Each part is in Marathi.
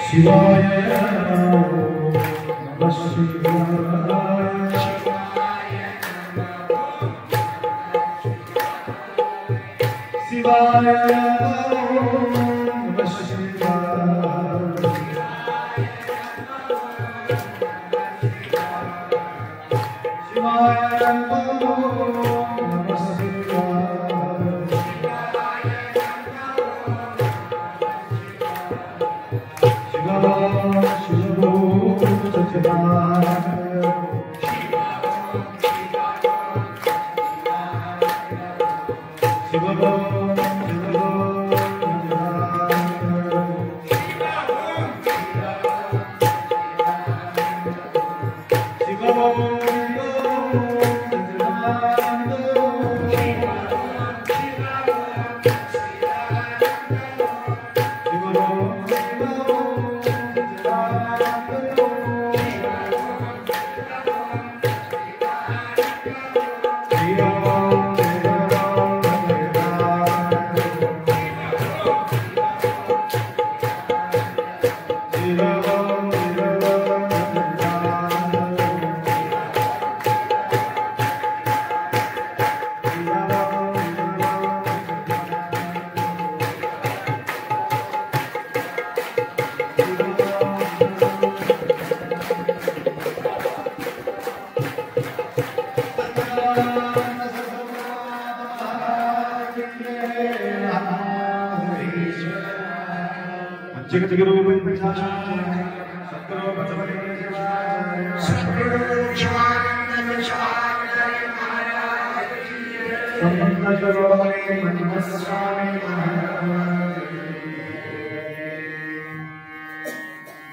शिवाय नमः शिवाय शिवाय नमः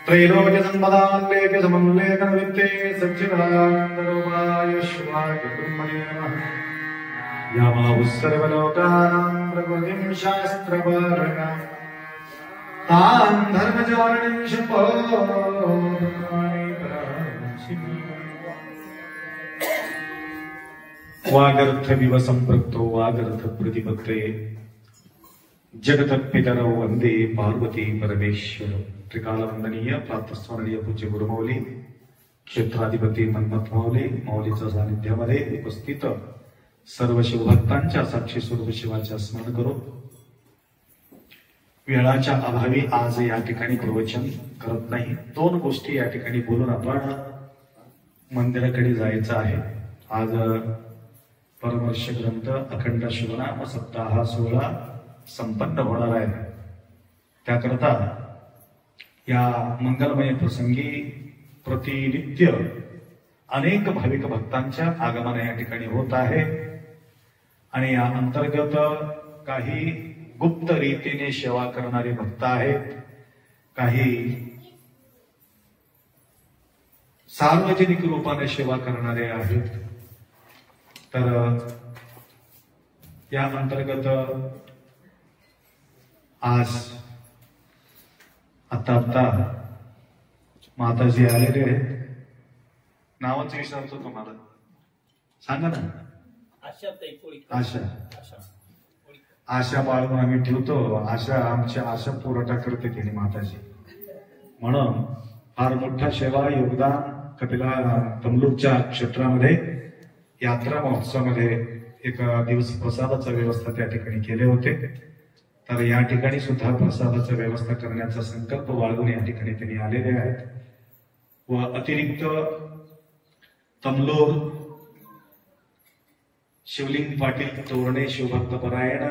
त्रैलोक्यसम्पदान्वेक्य समन्वेकनवित्ते सच्चिदानन्दरूपाय शिवाय ब्रह्मणे नमः। यामाहुः सर्वलोकानां प्रकृतिं शास्त्रपारणं तां धर्मचारिणीं शम्भो वागर्थविव सम्पृक्तो वागर्थ प्रतिपत्तये जगतपितरौ वंदे पार्वती परमेश्वर। त्रिकालवंदनीय प्रातस्मरणीय पूज्य गुरुमौली क्षेत्राधिपती मन्मथ मौलीच्या सानिध्यामध्ये उपस्थित सर्व शिवभक्तांच्या साक्षी स्वरूप शिवाच्या स्मरण करू। वेळाच्या अभावी आज या ठिकाणी प्रवचन करत नाही। दोन गोष्टी या ठिकाणी बोलून आपण मंदिराकडे जायचं आहे। आज परमर्ष ग्रंथ अखंड शिवनाम सप्ताह सोहळा संपन्न होणार आहे। त्याकरता या मंगलमय प्रसंगी प्रतिनित्य अनेक भाविक भक्तांच्या आगमन या ठिकाणी होत आहे आणि या अंतर्गत काही गुप्त रीतीने सेवा करणारे भक्त आहेत, काही सार्वजनिक रूपाने सेवा करणारे आहेत। तर या अंतर्गत आज आता माताजी आलेले आहेत। नावाचं विचारतो तुम्हाला, सांगा ना। आशा बाळगून आम्ही ठेवतो। आमच्या आशा पुरवठा करते तिने माताजी, म्हणून फार मोठा सेवा योगदान कपिला तमलूकच्या क्षेत्रामध्ये यात्रा महोत्सवामध्ये एक दिवस प्रसादाचा व्यवस्था त्या ठिकाणी केले होते। तर या ठिकाणी सुद्धा प्रसादाचा व्यवस्था करण्याचा संकल्प बाळगून या ठिकाणी त्यांनी आलेले आहेत। व अतिरिक्त तमलोर शिवलिंग पाटील तोरणे शिवभक्त परायण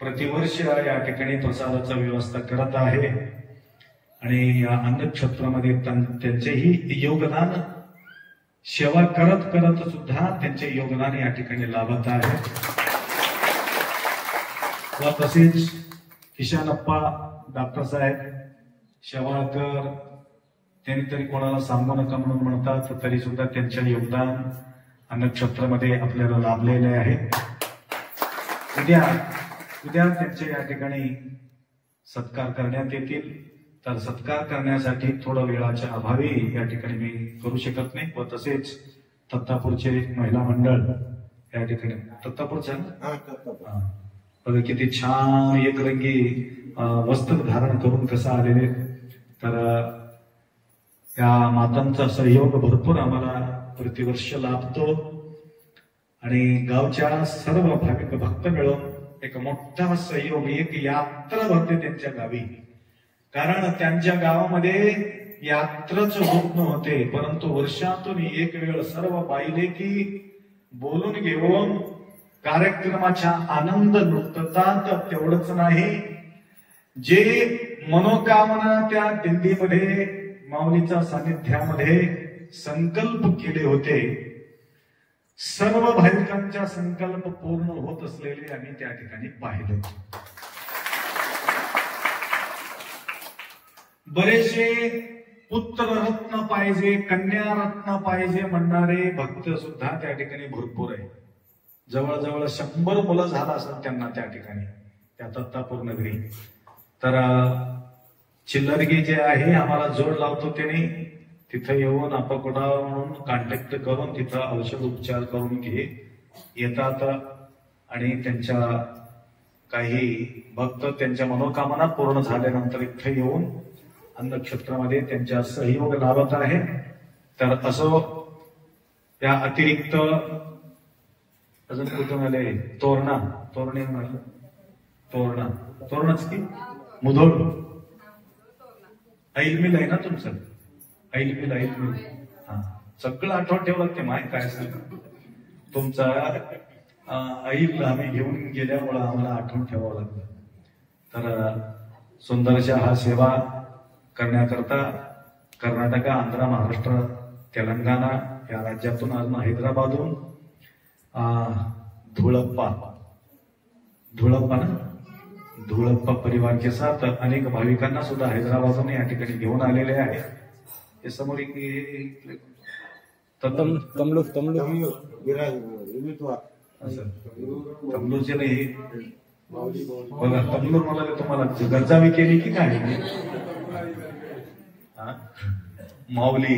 प्रतिवर्ष या ठिकाणी प्रसादाचा व्यवस्था करत आहे आणि या अन्नक्षेत्रामध्ये त्यांचेही योगदान सेवा करत करत सुद्धा त्यांचे योगदान या ठिकाणी लाभत आहे। व तसेच किशनप्पा डॉक्टर साहेब शेवाळकर त्यांनी तरी कोणाला सांगू नका म्हणून म्हणतात, तरी सुद्धा त्यांचे योगदान अन्नक्षेत्रामध्ये आपल्याला लाभलेले आहे। उद्या त्यांचे या ठिकाणी सत्कार करण्यात येतील। तर सत्कार करण्यासाठी थोडं वेळाच्या अभावी या ठिकाणी मी करू शकत नाही। व तसेच तत्तापूरचे महिला मंडळ या ठिकाणी तत्तापूरचं बघा किती छान एकरंगी वस्त्र धारण करून कसं आलेले। तर या मातांचा सहयोग भरपूर आम्हाला प्रतिवर्ष लाभतो आणि गावच्या सर्व भाविक भक्त मिळून एक मोठा सहयोग, एक यात्रा भरते त्यांच्या गावी. कारण त्यांच्या गावामध्ये यात्राच होत नव्हते, परंतु वर्षातून एक वेळ सर्व बाईले की बोलून घेऊन कार्यक्रमाचा आनंद लुटतात. तेवढंच नाही, जे मनोकामना त्या दिल्लीमध्ये माऊलीच्या सानिध्यामध्ये संकल्प केले होते, सर्व भाविकांच्या संकल्प पूर्ण होत असलेले आम्ही त्या ठिकाणी पाहिले. बरेचसे पुत्ररत्न पाहिजे, कन्यारत्न पाहिजे म्हणणारे भक्त सुद्धा त्या ठिकाणी भरपूर आहे. जवळजवळ 100 मुलं झाला असत त्यांना त्या ठिकाणी, त्या दत्तापूर नगरी. तर चिल्लरगी जे आहे आम्हाला जोड लावतो त्याने तिथं येऊन अपकोडा म्हणून कॉन्टॅक्ट करून तिथं औषध उपचार करून येतात आणि त्यांच्या काही भक्त त्यांच्या मनोकामना पूर्ण झाल्यानंतर इथं येऊन अन्नक्षेत्रामध्ये त्यांच्या सहयोग लाभत आहे. तर असो, त्या अतिरिक्त अजून कुठून आले तोरणच की मुधोळ ऐल मिल आहे ना तुमचं, ऐल मिल. हा, सगळं आठवण ठेवलं ते माय काय सांग तुमचा ऐल आम्ही घेऊन गेल्यामुळं आम्हाला आठवण ठेवावं लागलं. तर सुंदरशा हा सेवा करण्याकरता कर्नाटक, आंध्र, महाराष्ट्र, तेलंगणा या राज्यातून आज हैदराबादहून धुळप्पा परिवार के साथ अनेक भाविकांना सुद्धा हैदराबादहून या ठिकाणी घेऊन आलेले आहे. हे समोर तमलूरचे नाही बघा, तमलूर मला तुम्हाला गरजावी केली की काय माऊली.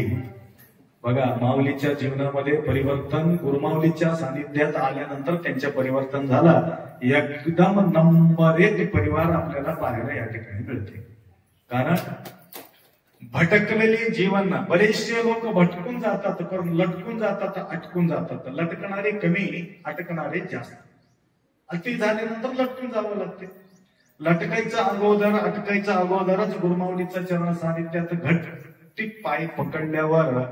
बघा, माऊलीच्या जीवनामध्ये परिवर्तन गुरुमाऊलीच्या सानिध्यात आल्यानंतर त्यांचे परिवर्तन झालं. एकदम नंबर 1 परिवार आपल्याला पाहायला या ठिकाणी मिळते. कारण भटकलेले जीवन, बरेचसे लोक भटकून जातात, पण लटकून जातात, अटकून जातात. लटकणारे कमी, अटकणारे जास्त. अति झाल्यानंतर लटकून जावं लागते. लटकायचं अगोदर, अटकायचं अगोदरच गुरुमाऊलीच्या चरण सानिध्यात घट्ट पाय पकडल्यावर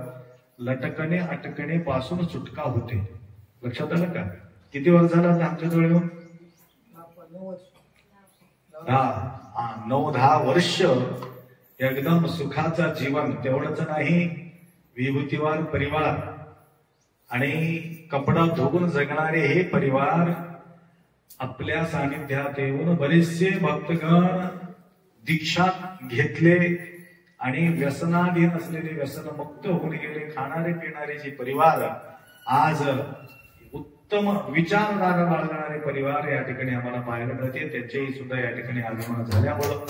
लटकणे अटकणे पासून सुटका होते. लक्षात आलं का? किती वर्ष झालं आमच्या जवळ येऊन? 9-10 वर्ष एकदम सुखाचं जीवन. तेवढंच नाही, विभूतीवान परिवार आणि कपडा धुवून जगणारे हे परिवार आपल्या सानिध्यात येऊन बरेचसे भक्तगण दीक्षा घेतले आणि व्यसनाधीन असलेले व्यसनमुक्त होऊन गेले. खाणारे पिणारे जे परिवार आज उत्तम विचारधारा बाळगणारे परिवार या ठिकाणी आम्हाला पाहायला मिळते. त्याचेही सुद्धा या ठिकाणी आगमन झाल्यामुळं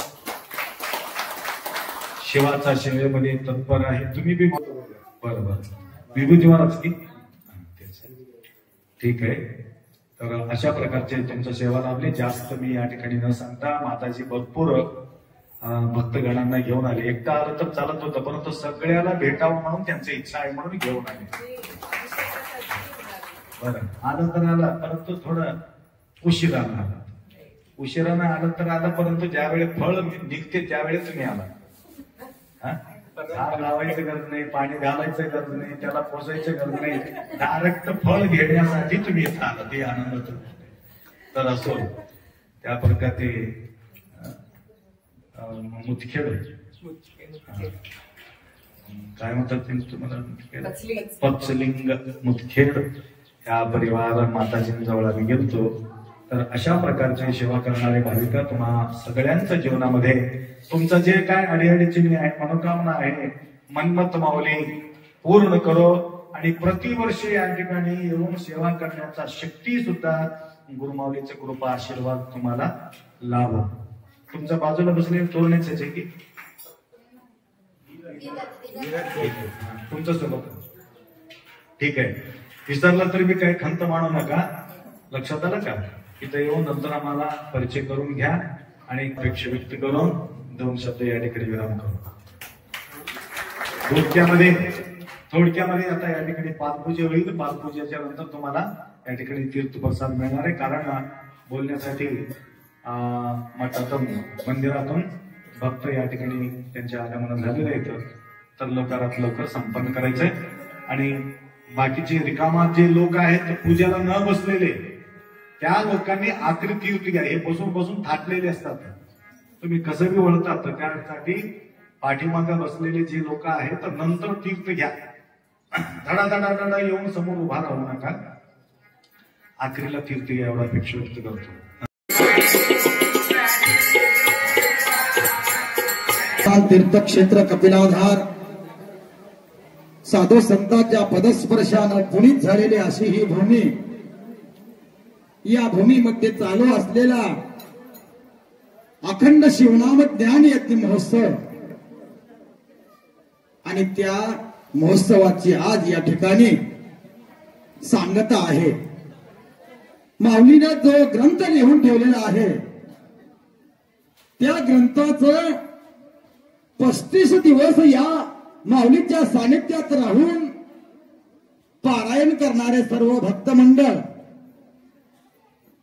शिवाचा सेवेमध्ये तत्पर आहे. तुम्ही बी बरोबर विभूतीवानच की ठीक आहे. तर अशा प्रकारचे तुमचं सेवा लाभले. जास्त मी या ठिकाणी न सांगता माताजी भरपूर भक्तगणांना घेऊन आले. एकदा आलं तर चालत होतं, परंतु सगळ्याला भेटावं म्हणून त्यांची इच्छा आहे म्हणून घेऊन आले. बरं, आलं तर आलं, परंतु थोडं उशिरानं आलं. उशिरानं आलं तर आलं, परंतु ज्यावेळेस फळ निघते त्यावेळेस तुम्ही आला. झाड लावायचं गरज नाही, पाणी घालायचं गरज नाही, त्याला पोसायचं गरज नाही. डायरेक्ट फळ घेण्यासाठी तुम्ही इथं आला, ते आनंदाचं. तर असो, त्या प्रकारे मुदखेड काय म्हणतात तुम्हाला, पचलिंग मुदखेड या परिवार माताजींजवळ आम्ही गेलतो. तर अशा प्रकारची सेवा करणारे भाविक तुम्हा सगळ्यांच्या जीवनामध्ये तुमचं जे काय अडीअडचणी आहे, मनोकामना आहे, मन्मथ माऊली पूर्ण करो आणि प्रतिवर्षी या ठिकाणी येऊन सेवा करण्याचा शक्ती सुद्धा गुरुमाऊलीचे कृपा आशीर्वाद तुम्हाला लाभो. तुमच्या बाजूला बसले तोरण्याचे की तुमच्या सोबत ठीक आहे. विसरला तरी मी काही खंत मानू नका. लक्षात आलं का? इथं येऊन नंतर आम्हाला परिचय करून घ्या आणि अपेक्षा व्यक्त करून 2 शब्द या ठिकाणी विराम करू. थोडक्यामध्ये आता या ठिकाणी पादपूजा होईल. पादपूजेच्या नंतर तुम्हाला या ठिकाणी तीर्थप्रसाद मिळणार आहे. कारण बोलण्यासाठी मठातून मंदिरातून भक्त या ठिकाणी त्यांच्या आगमन झालेले आहेत. तर लवकरात लवकर संपन्न करायचंय. आणि बाकीचे रिकामात जे लोक आहेत पूजेला न बसलेले त्या लोकांनी आखरी तीर्थ घ्या. हे बसून बसून थाटलेले असतात. तुम्ही कसं बी वळतात तर त्यासाठी पाठीमागे बसलेले जे लोक आहेत तर नंतर तीर्थ घ्या. धडा धडा धडा येऊन समोर उभा राहू नका. आखरीला तीर्थ घ्या एवढा अपेक्षा व्यक्त करतो. तीर्थक्षेत्र कपिलाधार साधू संतांच्या पदस्पर्शानं पुनीत झालेली अशी ही भूमी. या भूमीमध्ये चालू असलेला अखंड शिवनाम ज्ञान यज्ञ महोत्सव आणि त्या महोत्सवाची आज या ठिकाणी सांगता आहे. माऊलीने जो ग्रंथ लिहून ठेवलेला आहे त्या ग्रंथाचं 35 दिवस या माऊलीच्या सानिध्यात राहून पारायण करणारे सर्व भक्त मंडळ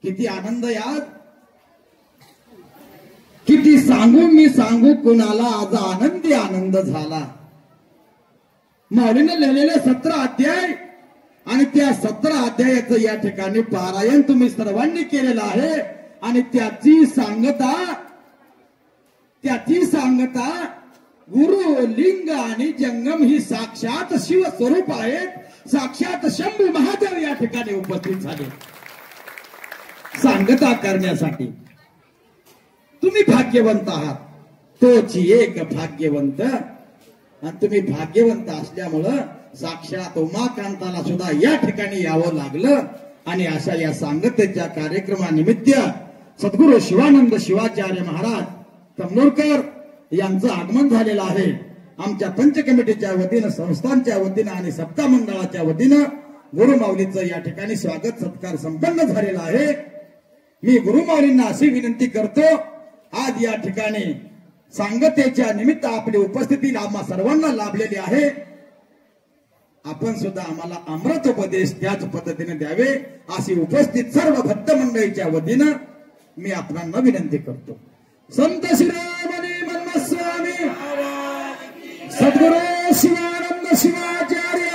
किती आनंद यात. किती सांगू मी सांगू कुणाला आज आनंदी आनंद झाला. माऊलीने लिहिलेले 17 अध्याय आणि त्या 17 अध्यायाचं या ठिकाणी पारायण तुम्ही सर्वांनी केलेलं आहे. आणि त्याची सांगता गुरु लिंग आणि जंगम ही साक्षात शिव स्वरूप आहेत. साक्षात शंभू महादेव या ठिकाणी उपस्थित झाले सांगता करण्यासाठी. तुम्ही भाग्यवंत आहात. तोच एक भाग्यवंत. आणि तुम्ही भाग्यवंत असल्यामुळं साक्षात उमाकांताला सुद्धा या ठिकाणी यावं लागलं. आणि अशा या सांगतेच्या कार्यक्रमानिमित्त सद्गुरू शिवानंद शिवाचार्य महाराज तमनोरकर यांचं आगमन झालेलं आहे. आमच्या पंच कमिटीच्या वतीनं, संस्थांच्या वतीनं आणि सप्ताह मंडळाच्या वतीनं गुरुमाऊलीचं या ठिकाणी स्वागत सत्कार संपन्न झालेला आहे. मी गुरुमाऊलींना अशी विनंती करतो, आज या ठिकाणी सांगतेच्या निमित्त आपली उपस्थिती आम्हा सर्वांना लाभलेली आहे. आपण सुद्धा आम्हाला अमृतोपदेश त्याच पद्धतीने द्यावे अशी उपस्थित सर्व भक्त मंडळीच्या वतीनं मी आपणांना विनंती करतो. संत शिरोमणी मन्मस्वामी सद्गुरू शिवानंद शिवाचार्य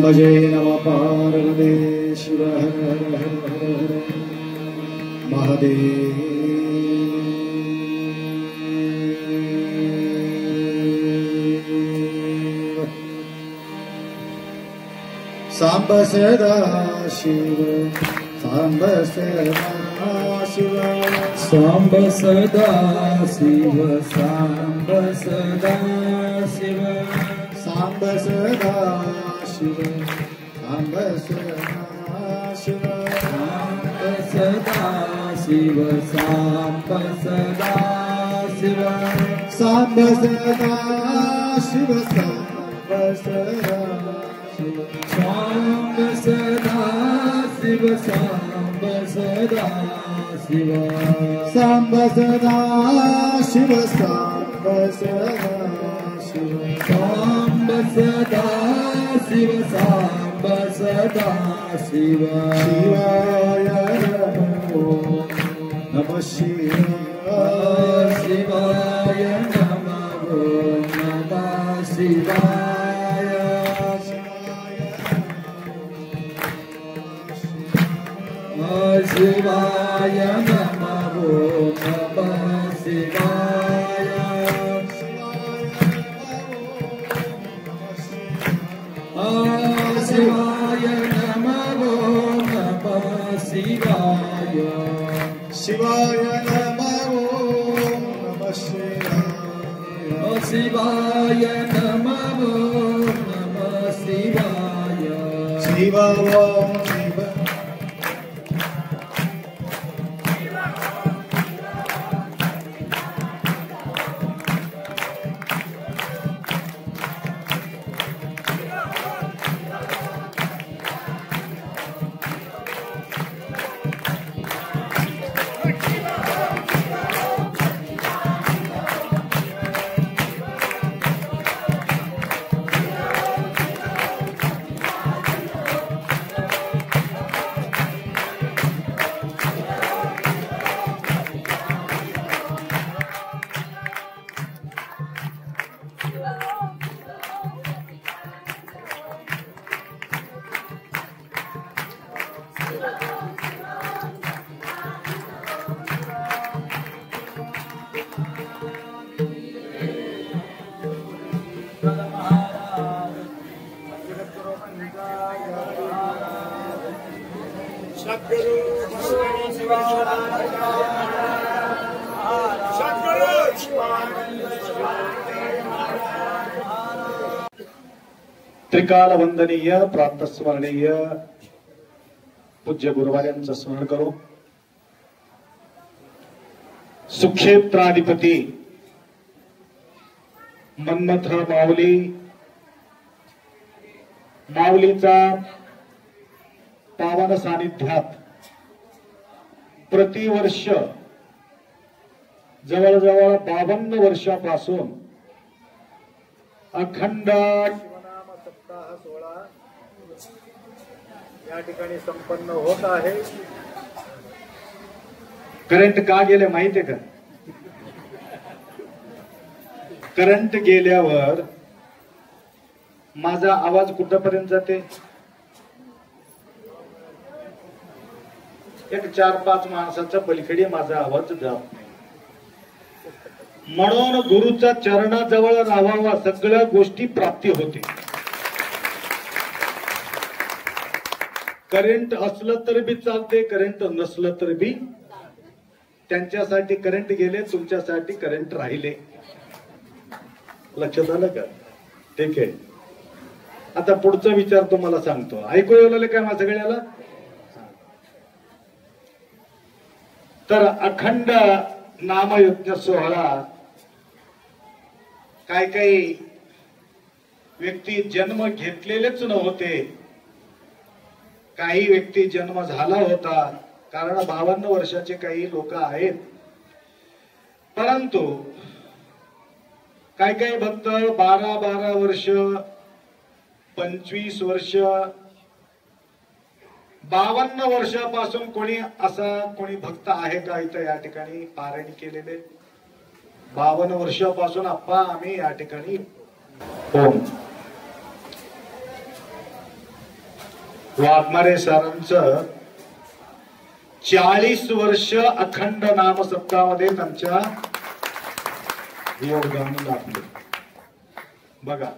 भजे नमः पार्वती शिव हर हर हर महादेव. सांब सदा शिव सांब सदा शिव सांब सदा शिव सांब सदा शिव सांब सदा शिव सांब सदा शिव सांब सदा शिव सांब सदा शिव सांब सदा शिव सांब सदा सांब सदा शिव सांब सदा शिव सांब सदा शिव सांब सदा शिव सांब सदा शिव सांब सदा शिव शिवाय नमः शिवाय शिवाय नमः नमः शिवाय शिवाय नमः नमः शिवाय शिवाय नमः नमः शिवाय शिवाय नमः नमः शिवाय शिवाय नमः नमः शिवाय शिवाय त्रिकाल वंदनीय प्रातस्मरणीय पूज्य गुरुवार्यांचं स्मरण करू. सुक्षेत्राधिपती मन्मथ माऊलीचा पावन सानिध्यात प्रतिवर्ष जवळजवळ 52 वर्षापासून अखंड शिवनाम सप्ताह सोहळा या ठिकाणी संपन्न होत आहे. करंट का गेले माहितीये का? करंट गेल्यावर माझा आवाज कुठपर्यंत जाते? एक 4-5 माणसाच्या पलीकडे माझा आवाज जात नाही. म्हणून गुरुच्या चरणाजवळ राहावा, सगळ्या गोष्टी प्राप्ती होते. करंट असलं तर बी चालते, करंट नसलं तर बी. त्यांच्यासाठी करंट गेले, तुमच्यासाठी करंट राहिले. लक्षात आलं का? ठीक आहे. आता पुढचा विचार तुम्हाला सांगतो. ऐकू येऊ काय माझ्या सगळ्याला? तर अखंड नामयज्ञ सोहळा काही व्यक्ती जन्म घेतलेलेच नव्हते, काही व्यक्ती जन्म झाला होता. कारण 52 वर्षाचे काही लोक आहेत. परंतु काही भक्त 12 वर्ष, 25 वर्ष, 52 वर्षापासून कोणी भक्त आहे का इथं या ठिकाणी पारायण केलेले? 52 वर्षापासून आप्पा आम्ही या ठिकाणी वाघमारे सरांचं 40 वर्ष अखंड नाम सप्ताहामध्ये त्यांच्या योगदान लागले. बघा,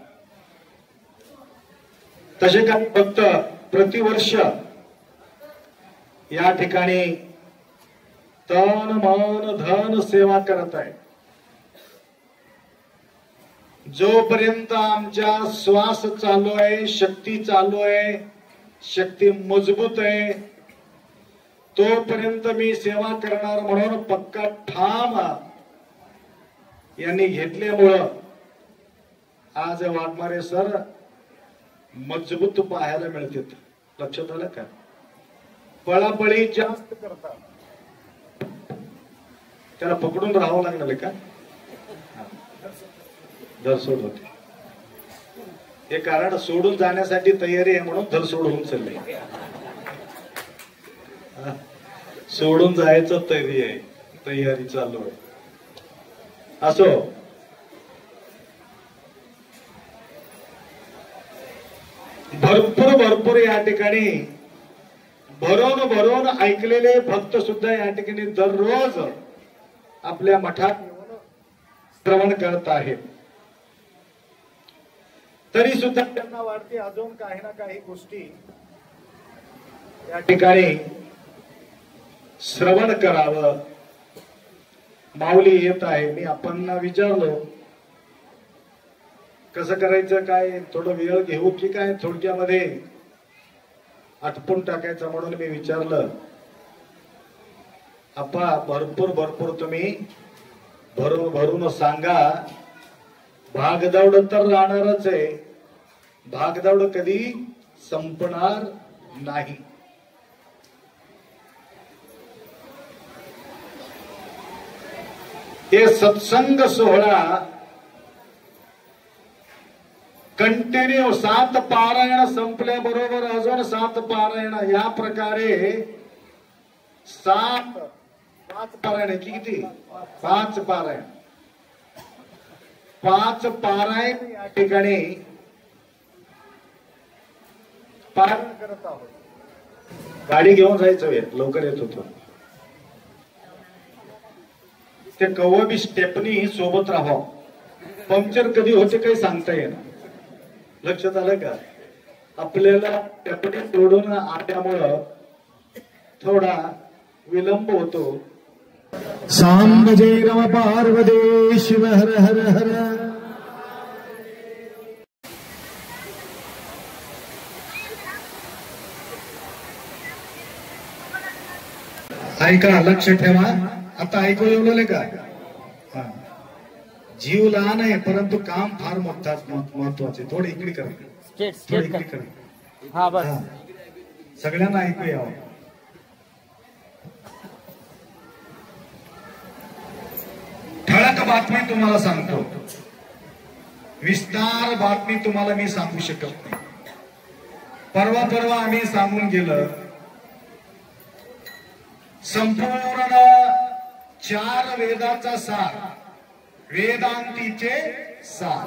तसे काही भक्त प्रतिवर्ष या ठिकाणी तन मन धन सेवा करत आहे. जोपर्यंत आमच्या श्वास चालू आहे, शक्ती चालू आहे, शक्ती मजबूत आहे, तोपर्यंत मी सेवा करणार म्हणून पक्का ठाम यांनी घेतल्यामुळं आज वाघमारे सर मजबूत पाहायला मिळतात. लक्षात आलं का? पळापळी जास्त करतात, त्याला पकडून राहावं लागणार का? धरसोड होते. हे कारण सोडून जाण्यासाठी तयारी आहे म्हणून धरसोड होऊन चालली. सोडून जायचं तयारी चालू आहे. असो, भरपूर या ठिकाणी भरून ऐकलेले भक्त सुद्धा या ठिकाणी दररोज आपल्या मठात श्रवण करत आहेत. तरी सुद्धा त्यांना वाटते अजून काही ना काही गोष्टी या ठिकाणी श्रवण करावं. माऊली येत आहे. मी आपण विचारलो कसं करायचं, काय थोडं वेळ घेऊ की काय थोडक्यामध्ये आटपून टाकायचं म्हणून मी विचारलं. आप्पा भरपूर तुम्ही भरून सांगा. भागदौड तर राहणारच आहे, भागदौड कधी संपणार नाही. हे सत्संग सोहळा कंटिन्यू 7 पारायण संपल्याबरोबर अजून 7 पारायण, या प्रकारे 5 पारायण किती? 5 पारायण. 5 पारायण या ठिकाणी पारायण करत आहोत. गाडी घेऊन जायचं वेळ लवकर येत होतो. ते कवबी स्टेपनी सोबत राहावं. पंक्चर कधी होते काही सांगता येणार. लक्षात आलं का? आपल्याला स्टेपनी सोडून आल्यामुळं थोडा विलंब होतो. सांब जय नम पार्वती शिव हर हर हर. ऐका, लक्ष ठेवा. आता ऐकू येऊ का? जीव लहान आहे परंतु काम फार महत्वाचे. थोडं इकडे करा, थोडं इकडे करा. हा बस. सगळ्यांना ऐकू यावं. ठळक बातमी तुम्हाला सांगतो, विस्तार बातमी तुम्हाला मी सांगू शकत नाही. परवा आम्ही सांगून गेलं, संपूर्ण 4 वेदाचा सार, वेदांतीचे सार,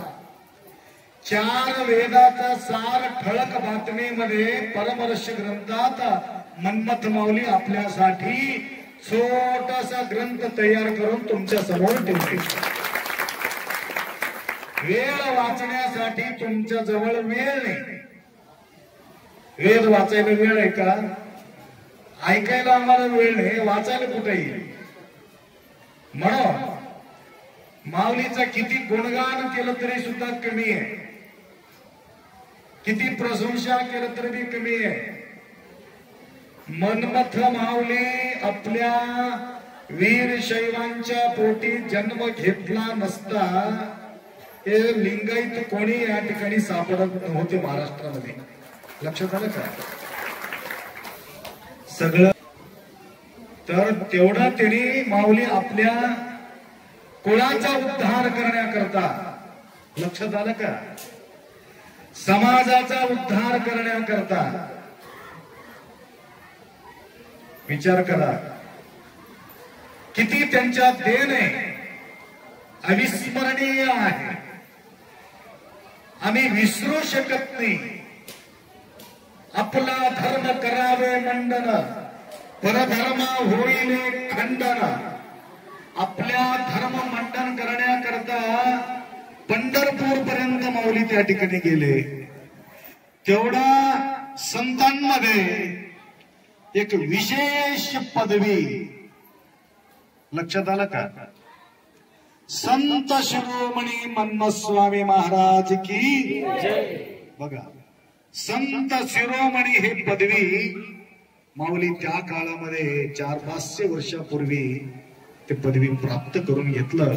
4 वेदाचा सार ठळक बातमीमध्ये परमर्ष ग्रंथात मन्मथ माऊली आपल्यासाठी छोटासा ग्रंथ तयार करून तुमच्या समोर ठेवते. वेळ वाचण्यासाठी तुमच्या जवळ वेळ नाही. वेद वाचायला वेळ आहे का? ऐकायला आम्हाला वेळ नाही, वाचायला कुठे येईल? म्हणून माऊलीचा किती गुणगान केलं तरी सुद्धा कमी आहे, किती प्रशंसा केलं तरी बी कमी आहे. मन्मथ माऊली आपल्या वीरशैवांच्या पोटी जन्म घेतला नसता हे लिंगायत कोणी या ठिकाणी सापडत नव्हते महाराष्ट्रामध्ये. लक्षात आलं का? सगळं तर तेवढं त्यांनी माऊली आपल्या कुळाचा उद्धार करण्याकरता, लक्षात आलं का, समाजाचा उद्धार करण्याकरता, विचार करा किती त्यांच्या देण आहे, अविस्मरणीय आहे, आम्ही विसरू शकत नाही. आपला धर्म करावे मंडन, परधर्म होईल खंडन. आपल्या धर्म मंडन करण्याकरता पंढरपूर पर्यंत माऊली त्या ठिकाणी गेले. तेवढा संतांमध्ये एक विशेष पदवी, लक्षात आलं का? संत शिरोमणी मन्मथ स्वामी महाराज की जय. बघा, संत शिरोमणी हे पदवी माऊली त्या काळामध्ये 400-500 वर्षापूर्वी ते पदवी प्राप्त करून घेतलं.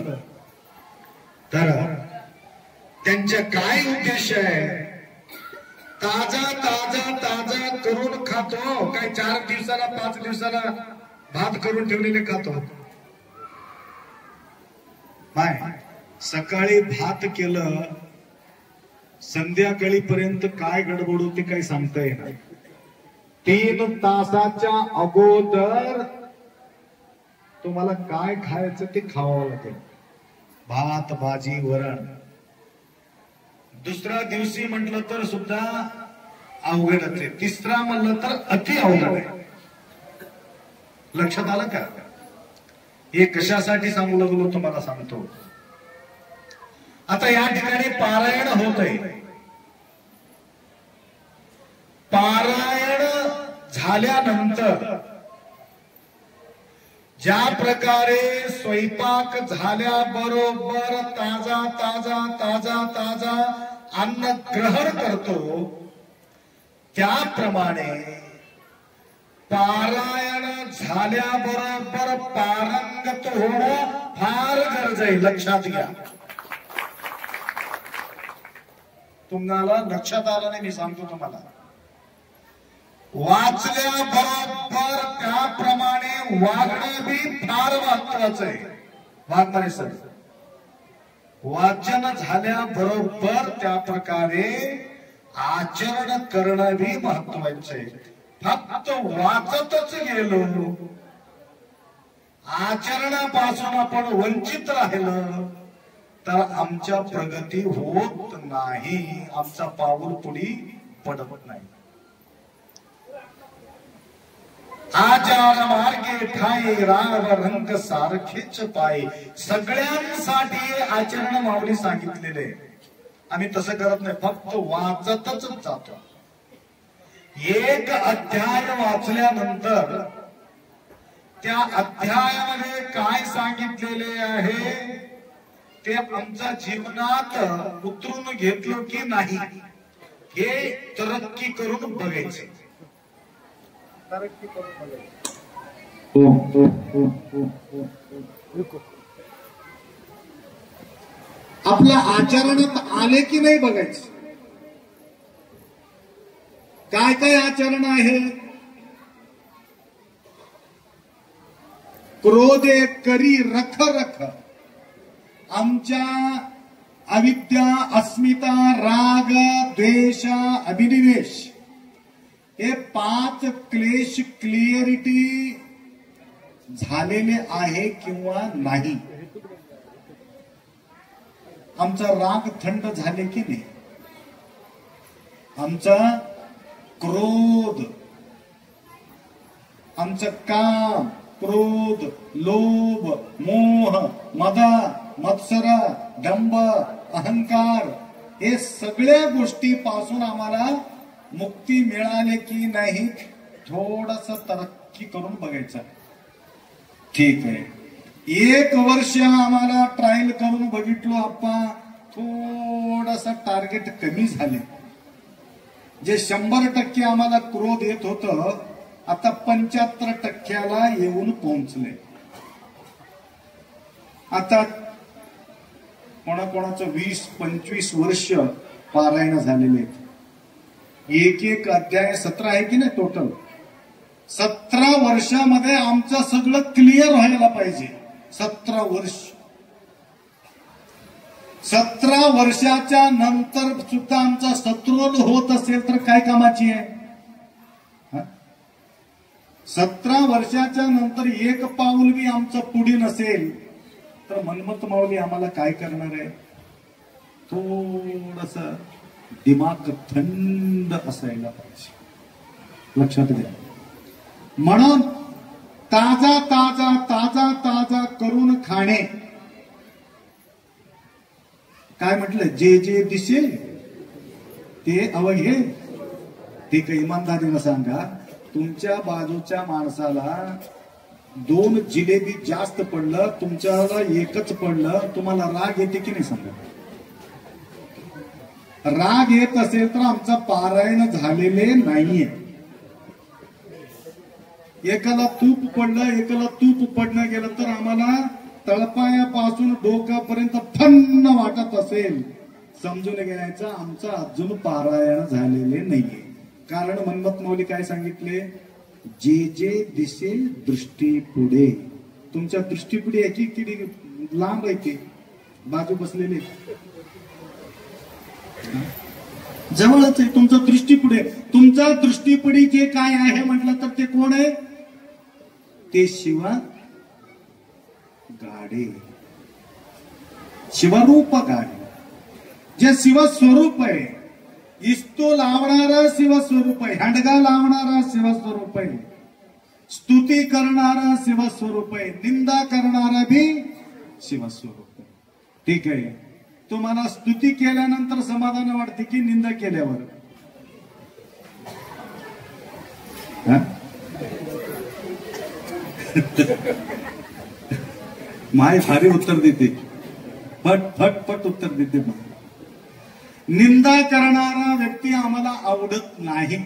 तर त्यांचा काय उद्देश आहे? ताजा करून खातो काय? 4 दिवसाला 5 दिवसाला भात करून ठेवलेले खातो? नाही, सकाळी भात केलं, संध्याकाळी पर्यंत काय गडबड होते काही सांगता येणार. 3 तासाच्या अगोदर तुम्हाला काय खायचं ते खावावं लागेल. भात, भाजी, वरण. दुसऱ्या दिवशी म्हटलं तर सुद्धा अवघडच आहे, तिसरा म्हणलं तर अति अवघड आहे. लक्षात आलं का? हे कशासाठी सांगू लागलो तुम्हाला सांगतो. आता या ठिकाणी पारायण होत आहे. पारायण झाल्यानंतर ज्या प्रकारे स्वयंपाक झाल्याबरोबर ताजा अन्न ग्रहण करतो, त्याप्रमाणे पारायण झाल्याबरोबर पारंगत होणं फार गरज आहे. लक्षात घ्या. तुम्हाला लक्षात आलं नाही, मी सांगतो तुम्हाला. वाचल्याबरोबर त्याप्रमाणे वागणं बी फार महत्वाचं आहे. वागणारे सर, वाचन झाल्याबरोबर त्या प्रकारे आचरण करणं बी महत्वाचं आहे. फक्त वाचतच गेलो, आचरणापासून आपण वंचित राहिलं तर आमच्या प्रगती होत नाही, आमचा पाऊल पुढे पडत नाही. आचार मार्गे ठाई राव रंग सारखेच पाय. सगळ्यांसाठी आचरण माऊली सांगितलेले. आम्ही तसं करत नाही, फक्त वाचतच जातो. एक अध्याय वाचल्यानंतर त्या अध्यायामध्ये काय सांगितलेले आहे ते आमच्या जीवनात उतरून घेतलं की नाही हे तरक्की करून बघायचे. तरक्की करून बघायची. आपल्या आचरणात आले की नाही बघायचं. काय काय आचरण आहे. क्रोधे करी रख रख. आमच्या अविद्या, अस्मिता, राग, द्वेष, अभिनिवेश हे 5 क्लेश क्लिअरिटी झालेले आहे किंवा नाही. आमचा राग थंड झाले की नाही. आमचा क्रोध, आमचं काम, क्रोध, लोभ, मोह, मद, मत्सर, दंभ, अहंकार हे सगळ्या गोष्टीपासून आम्हाला मुक्ती मिळाली की नाही थोडस तरक्की करून बघायचं. ठीक आहे, 1 वर्ष आम्हाला ट्रायल करून बघितलो आपण, थोडस टार्गेट कमी झाले. जे 100% आम्हाला क्रोध येत होतं आता 75% येऊन पोहोचले. आता कोणाकोणाचं 20-25 वर्ष पारायण झालेले. एक अध्याय 17 आहे की नाही टोटल. 17 वर्षामध्ये आमचं सगळं क्लिअर व्हायला पाहिजे. 17 वर्ष. 17 वर्षाच्या नंतर सुद्धा आमचा शत्रुल होत असेल तर काय कामाची आहे. 17 वर्षाच्या नंतर 1 पाऊल बी आमचं पुढे नसेल तर मनमत माऊली आम्हाला काय करणार आहे. थोडस दिमाग थंड असायला पाहिजे. लक्षात घ्या. म्हणून ताजा ताजा ताजा ताजा करून खाणे. काय म्हटलं, जे जे दिसेल ते अवघे. ते काही इमानदारीनं सांगा, तुमच्या बाजूच्या माणसाला 2 जिलेबी जास्त पडलं, तुमच्याला 1च पडलं, तुम्हाला राग येते की नाही सांगा. राग येत असेल तर आमचा पारायण झालेले नाहीये. एकाला तूप पडलं, एकाला तूप पडणं गेलं तर आम्हाला तळपायापासून डोक्यापर्यंत फन्न वाटत असेल, समजून घ्यायचं आमचं अजून पारायण झालेले नाहीये. कारण मनमत मौली काय सांगितले, जे जे दिसेल दृष्टी पुढे. तुमच्या दृष्टी पुढे याची किती लांब आहे ते बाजू बसलेले, जवळच आहे. तुमचं दृष्टी पुढे. तुमचा दृष्टी पुढे जे काय आहे म्हटलं तर ते कोण आहे. ते शिवा गाडे, शिवरूप गाडे, जे शिवस्वरूप आहे. इस्तो लावणारा शिवस्वरूप आहे, हंडगा लावणारा शिवस्वरूप आहे, स्तुती करणारा शिवस्वरूप आहे, निंदा करणारा भी शिवस्वरूप आहे. ठीक आहे, तुम्हाला स्तुती केल्यानंतर समाधान वाटते की निंदा केल्यावर. माय भारी उत्तर देते, फट फट फट उत्तर देते. निंदा करणारा व्यक्ती आम्हाला आवडत नाही.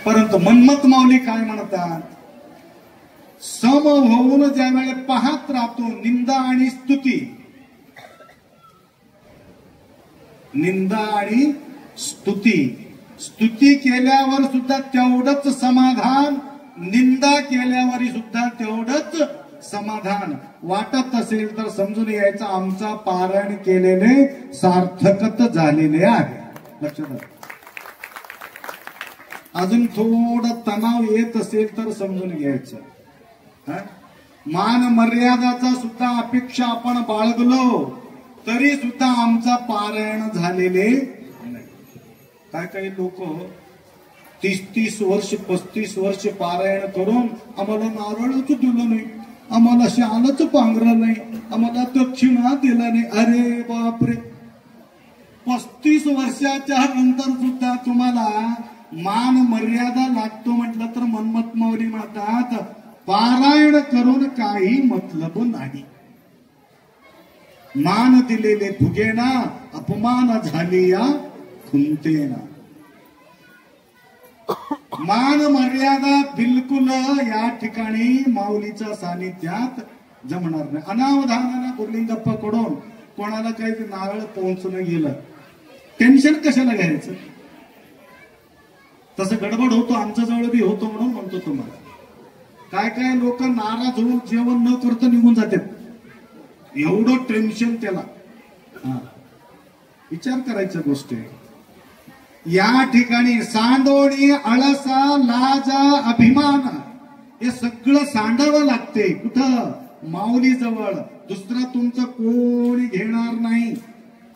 परंतु मनमत माऊली काय म्हणतात, सम होऊन ज्यावेळेस पाहत राहतो निंदा आणि स्तुती, निंदा आणि स्तुती. स्तुती केल्यावर सुद्धा तेवढंच समाधान, निंदा केल्यावर सुद्धा तेवढंच समाधान वाटत असेल तर समजून यायचं आमचा पारायण केलेले सार्थकत झालेले आहे. लक्षात. अजून थोडं तणाव येत असेल तर समजून घ्यायचं. मान मर्यादाचा सुद्धा अपेक्षा आपण बाळगलो तरी सुद्धा आमचा पारायण झालेले नाही. काय काही लोक 30-30 वर्ष 35 वर्ष पारायण करून आम्हाला नारळच दिलं नाही, आम्हाला शालच पांघरलं नाही, आम्हाला दक्षिणा दिला नाही. अरे बापरे, 35 वर्षाच्या नंतर सुद्धा तुम्हाला मान मर्यादा लागतो म्हटलं तर मनमत माऊली म्हणतात पारायण करून काही मतलब नाही. मान दिलेले फुगेना अपमान झाली या खुंतेना. मान मर्यादा बिलकुल या ठिकाणी माऊलीच्या सानिध्यात जमणार नाही. अनावधानानं गुरलिंगप्पा कडून कोणाला काही नारळ पोहोचून गेलं, टेन्शन कशाला घ्यायचं? तसं गडबड होतो, आमच्या जवळ बी होतो म्हणून म्हणतो तुम्हाला. काय काय लोक नाराज होऊन जेवण न करता निघून जातात, एवढं टेन्शन त्याला. विचार करायच्या गोष्टी. या ठिकाणी सांडोणी, आळसा, लाजा, अभिमान हे सगळं सांडावं लागते. कुठं? माऊली जवळ. दुसरा तुमचं कोणी घेणार नाही.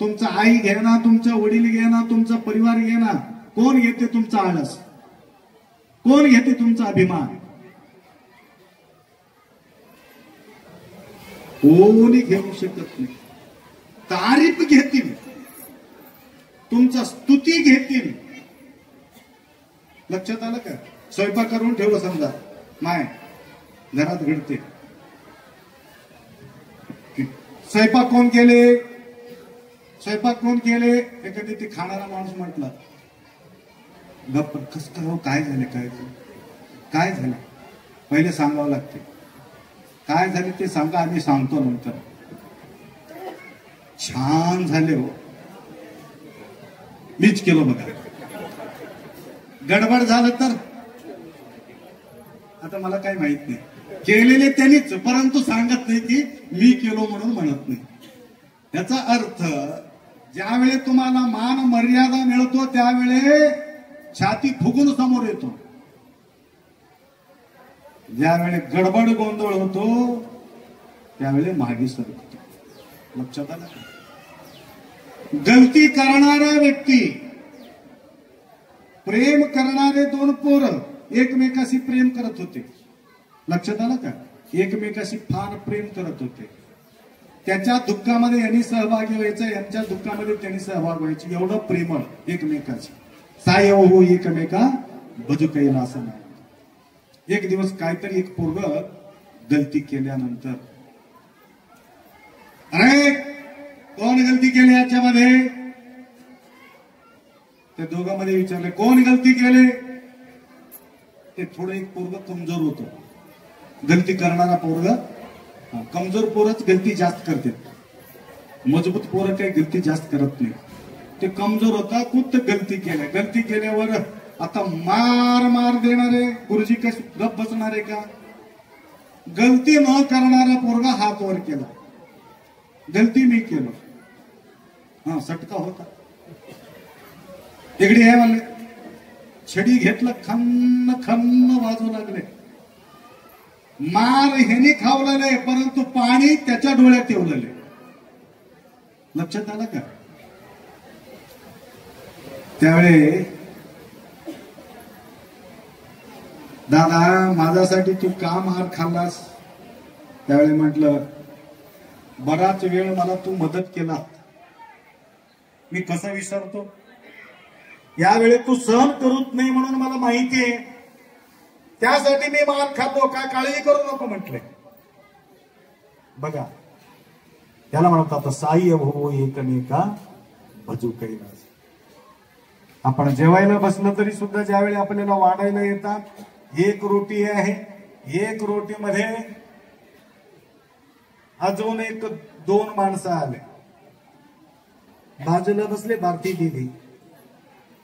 तुमचा आई घेणार, तुमचा वडील घेणार, तुमचा परिवार घेणार. कोण घेते तुमचा आळस? कोण घेते तुमचा अभिमान? कोणी घेऊ शकत नाही. तारीफ घेतील, तुमचा स्तुती घेतील. लक्षात आलं का? स्वयंपाक करून ठेवलं समजा, माय घरात घडते, स्वयंपाक कोण केले? स्वयंपाक कोण केले? एखादी ते खाणारा माणूस म्हटला, गप्प कस काय झाले, काय झालं पहिले सांगावं लागते. काय झाले ते सांगा, आम्ही सांगतो नंतर. छान झाले हो, मीच केलं बघा. गडबड झालं तर आता मला काही माहित नाही, केलेले त्यांनीच, परंतु सांगत नाही की मी केलो म्हणून म्हणत नाही. याचा अर्थ ज्यावेळी तुम्हाला मान मर्यादा मिळतो त्यावेळे छाती फुगून समोर येतो. ज्यावेळी गडबड गोंधळ होतो त्यावेळी मागे सरकतो. लक्षात आलं? गलती करणारा व्यक्ती, प्रेम करणारे दोन पोरं एकमेकाशी प्रेम करत होते. लक्षात आलं का? एकमेकाशी फार प्रेम करत होते. त्याच्या दुःखामध्ये यांनी सहभागी व्हायचं, यांच्या दुःखामध्ये त्यांनी सहभाग व्हायचे. एवढं प्रेमळ एकमेकाची. साय हो एकमेका बजू कैला असं नाही. एक दिवस काहीतरी एक पोरग गलती केल्यानंतर, अरे कोण गलती केली याच्यामध्ये? त्या दोघांमध्ये विचारले कोण गलती केले? ते थोडं एक पोरग कमजोर होतं. गलती करणारा पोरग, कमजोर पोरच गलती जास्त करते, मजबूत पोरं काही गलती जास्त करत नाही. ते कमजोर होता, खूप गलती केल्या. गलती केल्यावर आता मार देणारे गुरुजी कसे गप बसणारे का? गलती न करणारा पोरगा हात वर केला, गलती मी केलं. सटका होता. तिकडे हे म्हणले, छडी घेतलं, खन्न खन्न वाजू लागले. मार ह्याने खावलेले, परंतु पाणी त्याच्या डोळ्यात ठेवलेले. लक्षात आलं का? त्यावेळी दादा माझ्यासाठी तू का मार खाल्लास? त्यावेळी म्हटलं बराच वेळ मला तू मदत केला, मी कसा विसरतो? यावेळी तू सहन करत नाही म्हणून मला माहिती आहे, त्यासाठी मी मार खातो, काय काळजी करू नको म्हटले. बघा त्याला म्हणतात साई हो एकमेका भजू कैलास. आपण जेवायला बसलं तरी सुद्धा ज्यावेळी आपल्याला वाढायला येतात, एक रोटी आहे, एक रोटीमध्ये अजून एक दोन माणसं आले, बाजूला बसले, भारती दिली,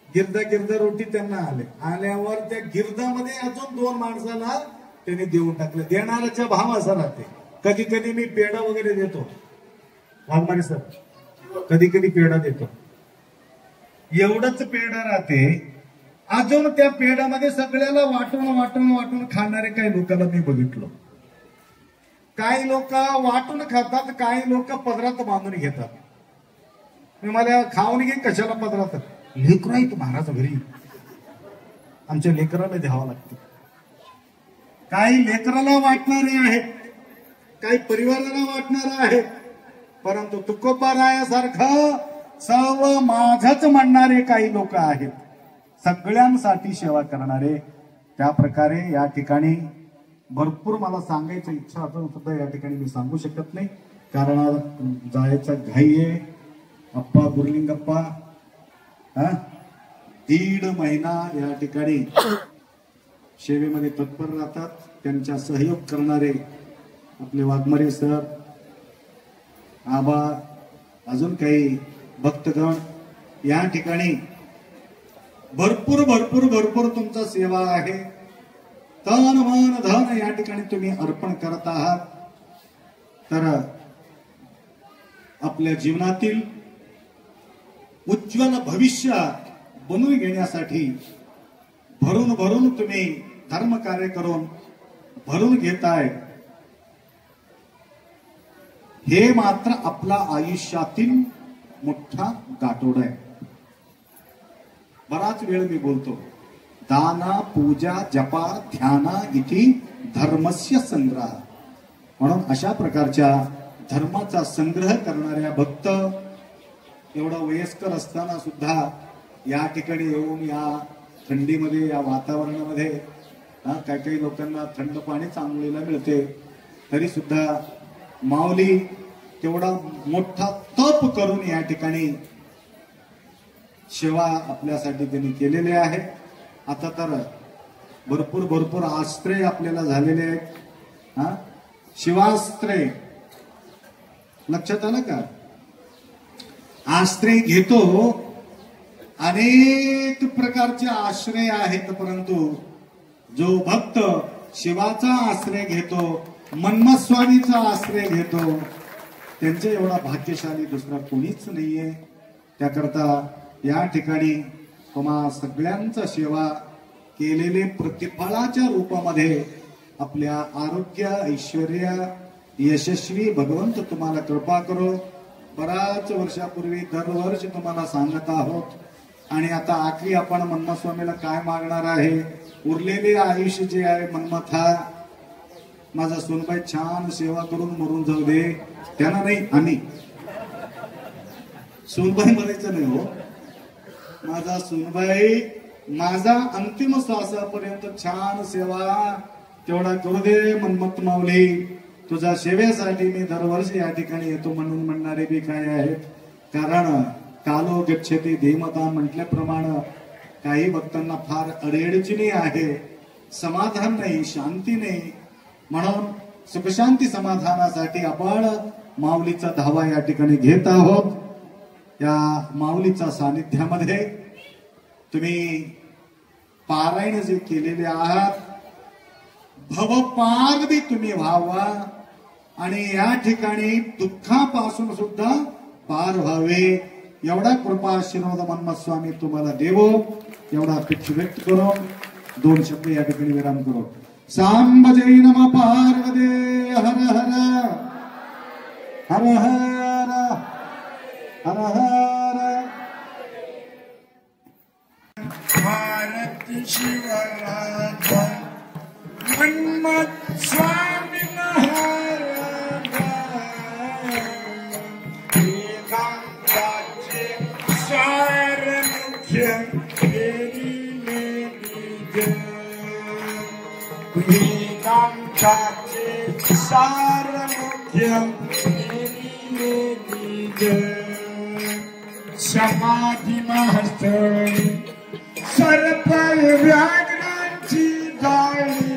गिरदा रोटी त्यांना आले. आल्यावर त्या गिरदामध्ये अजून दोन माणसाला त्यांनी देऊन टाकले. देणाऱ्याचा भाव असा राहते. कधी कधी मी पेढा वगैरे देतो, वाघमारे सर, कधी कधी पेढा देतो. एवढंच पेढा राहते, अजून त्या पेढ्यामध्ये सगळ्याला वाटून वाटून वाटून खाणारे काही लोकांना मी बघितलं. काही लोक वाटून खातात, काही लोक पदरात बांधून घेतात. मी मला खाऊन घे, कशाला पदरात? लेकरं आहेत महाराज घरी, आमच्या लेकराला द्यावं लागतं. काही लेकराला वाटणारे आहेत, काही परिवाराला वाटणारे आहेत, परंतु तुकोबारायासारखं सर्व माझच म्हणणारे काही लोक आहेत. सगळ्यांसाठी सेवा करणारे. त्या प्रकारे या ठिकाणी भरपूर मला सांगायची इच्छा असून सुद्धा या ठिकाणी मी सांगू शकत नाही, कारण जायचा घाई आहे. अप्पा गुरलिंगप्पा 1.5 महिना या ठिकाणी सेवेमध्ये तत्पर राहतात. त्यांचा सहयोग करणारे आपले वाघमारे सर, आबा, अजून काही भक्तगण या ठिकाणी भरपूर भरपूर भरपूर तुमचा सेवा आहे. तन मन धन या ठिकाणी तुम्ही अर्पण करत आहात. तर आपल्या जीवनातील उज्ज्वल भविष्य बनवून घेण्यासाठी भरून भरून तुम्ही धर्म कार्य करून भरून घेताय. हे मात्र आपला आयुष्यातील मोठा गाठोड आहे. बराच वेळ मी बोलतो, दाना पूजा जपा ध्याना इति धर्मस्य संग्रह. म्हणून अशा प्रकारच्या धर्माचा संग्रह करणाऱ्या भक्त एवढा वयस्कर असताना सुद्धा या ठिकाणी येऊन या थंडीमध्ये या वातावरणामध्ये काही काही लोकांना थंड पाणी चांगलेला मिळते, तरी सुद्धा माऊली तेवढा मोठा तप करून या ठिकाणी सेवा आपल्यासाठी त्यांनी केलेले आहे. आता तर भरपूर भरपूर आश्रय आपल्याला झालेले आहेत. शिवाश्रय लक्षात आलं का? आश्रय घेतो, अनेक प्रकारचे आश्रय आहेत, परंतु जो भक्त शिवाचा आश्रय घेतो, मन्मथ स्वामीचा आश्रय घेतो, त्यांचे एवढा भाग्यशाली दुसरा कोणीच नाहीये. त्याकरता या ठिकाणी तुम्हा सगळ्यांचा सेवा केलेले प्रतिफळाच्या रूपामध्ये आपल्या आरोग्य ऐश्वर यशस्वी भगवंत तुम्हाला कृपा करो. बराच वर्षापूर्वी दरवर्षी तुम्हाला सांगत आहोत, आणि आता आखरी आपण मन्मथ स्वामीला काय मागणार आहे? उरलेले आयुष्य जे आहे मन्मथा, माझा सोनबाई छान सेवा करून मरून जाऊ दे. त्यांना नाही, आम्ही सोनबाई मरायचं नाही हो. माझा सोनबाई माझा अंतिम श्वासापर्यंत छान सेवा तेवढा करू दे मन्मथ माऊली. तुझ्या सेवेसाठी मी दरवर्षी या ठिकाणी येतो म्हणून म्हणणारे बी काय आहेत, कारण कालो गच्छति धीमता म्हटल्याप्रमाणे काही भक्तांना फार अडचणी आहे, समाधान नाही, शांती नाही. म्हणून सुखशांती समाधानासाठी आपण माऊलीचा धावा या ठिकाणी घेत आहोत. या माऊलीच्या सानिध्यामध्ये तुम्ही पारायण जे केलेले आहात, भवपार बी तुम्ही व्हावा, आणि या ठिकाणी दुःखापासून सुद्धा पार व्हावे, एवढा कृपा आशीर्वाद मन्मथ स्वामी तुम्हाला देवो. एवढा अपेक्षा व्यक्त करो. 2 शब्द या ठिकाणी विराम करो. सांब जय नम पार्वते हर हर हर हर हर हर. भारत शिवराज मन्मथ स्वामी महाराज, वेदांताचे सार मुख्य वेदांताचे सार मुख्य समाधी महस्तळी सर्प व्याघ्रांची जाळी,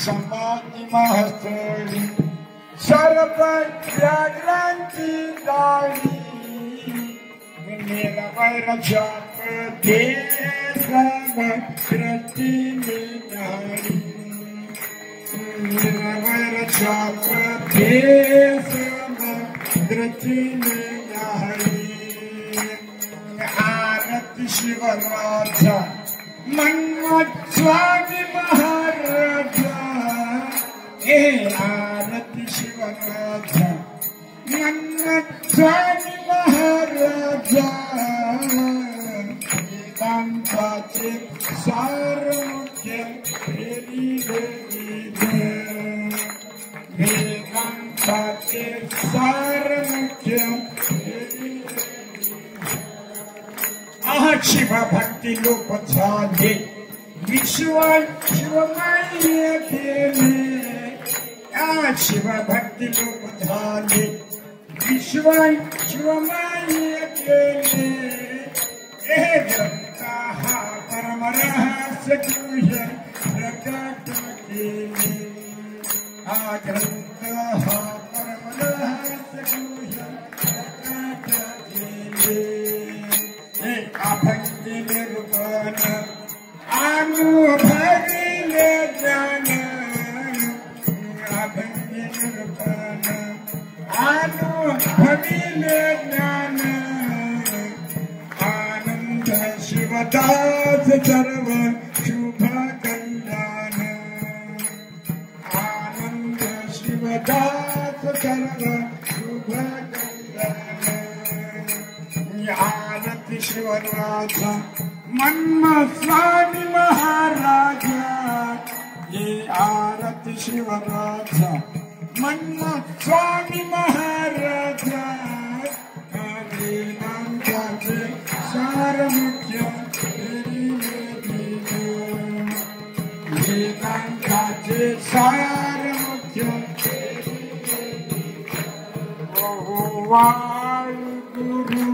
समाधी महस्तळी सर्प व्याघ्रांची जाळी, निरवैरक्षाप देशमकृती निधारी, निरवैरक्षाप देशमकृती निधारी. आरती शिवराजा मन्मथ स्वामी महाराजा, हे आरती शिवराजा मन्मथ स्वामी महाराजा, वेदांताचे सार मुख्य वेदांताचे सार मुख्य. शिवभक्ती लोप झाले विश्वात शिवमाय केले शिवभक्ती लोप झाले विश्वात शिवमाय केले हे ग्रंथ हा परमरहस्य गुह्य प्रकट केले हा ग्रंथ हा परमरहस्य गुह्य प्रकट केले अभंगी निर्वाण अनुभविले ज्ञान अभंगी निर्वाण अनुभविले ज्ञान आनंद शिवदास सर्व शुभ कल्याण आनंद शिवदास सर्व शुभ कल्याण आरती शिवराजा मन्म स्वामी महाराजा ये आरती शिवराजा मन्म स्वामी महाराजा वेदांताचे सार मुख्य वेदांताचे सार मुख्य वाळगुरु